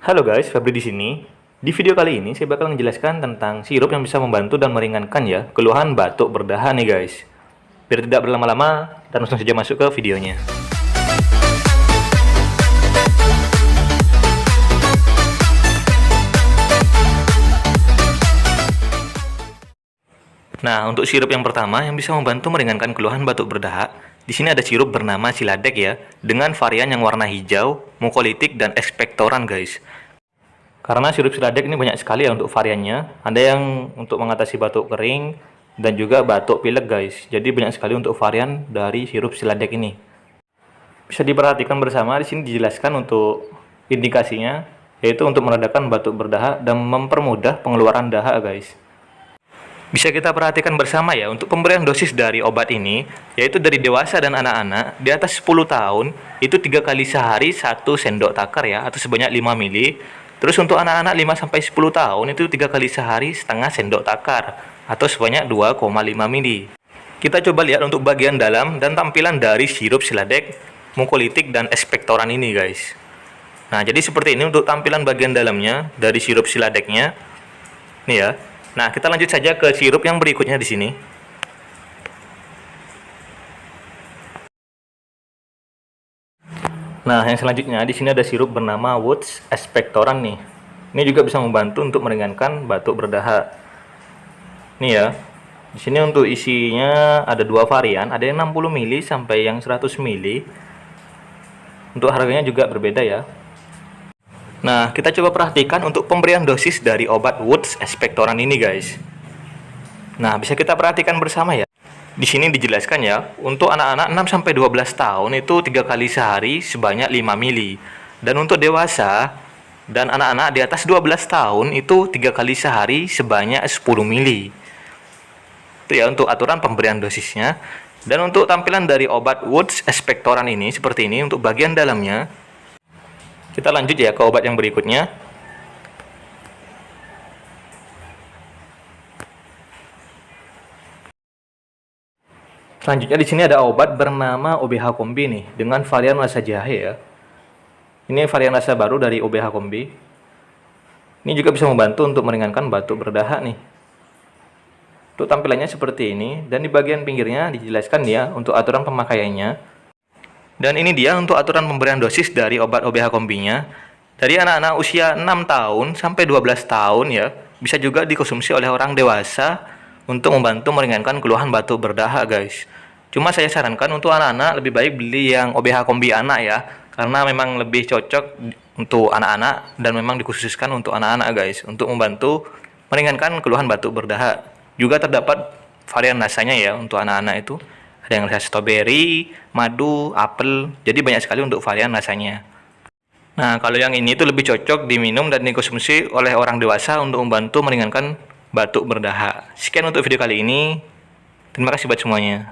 Halo guys, Febri di sini. Di video kali ini saya bakal menjelaskan tentang sirup yang bisa membantu dan meringankan ya keluhan batuk berdahak nih guys. Biar tidak berlama-lama dan langsung saja masuk ke videonya. Nah, untuk sirup yang pertama yang bisa membantu meringankan keluhan batuk berdahak, di sini ada sirup bernama Siladek ya, dengan varian yang warna hijau, mukolitik dan ekspektoran guys. Karena sirup Siladek ini banyak sekali ya untuk variannya. Ada yang untuk mengatasi batuk kering dan juga batuk pilek guys. Jadi banyak sekali untuk varian dari sirup Siladek ini. Bisa diperhatikan bersama di sini dijelaskan untuk indikasinya, yaitu untuk meredakan batuk berdahak dan mempermudah pengeluaran dahak guys. Bisa kita perhatikan bersama ya untuk pemberian dosis dari obat ini, yaitu dari dewasa dan anak-anak di atas 10 tahun itu 3 kali sehari 1 sendok takar ya, atau sebanyak 5 mili. Terus untuk anak-anak 5-10 tahun itu 3 kali sehari setengah sendok takar atau sebanyak 2,5 mili. Kita coba lihat untuk bagian dalam dan tampilan dari sirup Siladek, mukolitik dan ekspektoran ini guys. Nah, jadi seperti ini untuk tampilan bagian dalamnya dari sirup Siladeknya. Nih ya. Nah, kita lanjut saja ke sirup yang berikutnya di sini. Nah, yang selanjutnya di sini ada sirup bernama Woods Expectorant nih. Ini juga bisa membantu untuk meringankan batuk berdahak. Nih ya. Di sini untuk isinya ada 2 varian, ada yang 60 mili sampai yang 100 mili. Untuk harganya juga berbeda ya. Nah, kita coba perhatikan untuk pemberian dosis dari obat Woods Expectorant ini guys. Nah, bisa kita perhatikan bersama ya. Di sini dijelaskan ya, untuk anak-anak 6-12 tahun itu 3 kali sehari sebanyak 5 mili. Dan untuk dewasa dan anak-anak di atas 12 tahun itu 3 kali sehari sebanyak 10 mili. Itu ya untuk aturan pemberian dosisnya. Dan untuk tampilan dari obat Woods Expectorant ini seperti ini untuk bagian dalamnya. Kita lanjut ya ke obat yang berikutnya. Selanjutnya di sini ada obat bernama OBH Kombi nih dengan varian rasa jahe ya. Ini varian rasa baru dari OBH Kombi. Ini juga bisa membantu untuk meringankan batuk berdahak nih. Untuk tampilannya seperti ini dan di bagian pinggirnya dijelaskan ya untuk aturan pemakaiannya. Dan ini dia untuk aturan pemberian dosis dari obat OBH Kombinya. Dari anak-anak usia 6 tahun sampai 12 tahun ya. Bisa juga dikonsumsi oleh orang dewasa untuk membantu meringankan keluhan batuk berdahak guys. Cuma saya sarankan untuk anak-anak lebih baik beli yang OBH Kombi anak ya. Karena memang lebih cocok untuk anak-anak dan memang dikhususkan untuk anak-anak guys. Untuk membantu meringankan keluhan batuk berdahak. Juga terdapat varian rasanya ya untuk anak-anak itu. Ada yang rasa stroberi, madu, apel. Jadi banyak sekali untuk varian rasanya. Nah, kalau yang ini itu lebih cocok diminum dan dikonsumsi oleh orang dewasa untuk membantu meringankan batuk berdahak. Sekian untuk video kali ini. Terima kasih buat semuanya.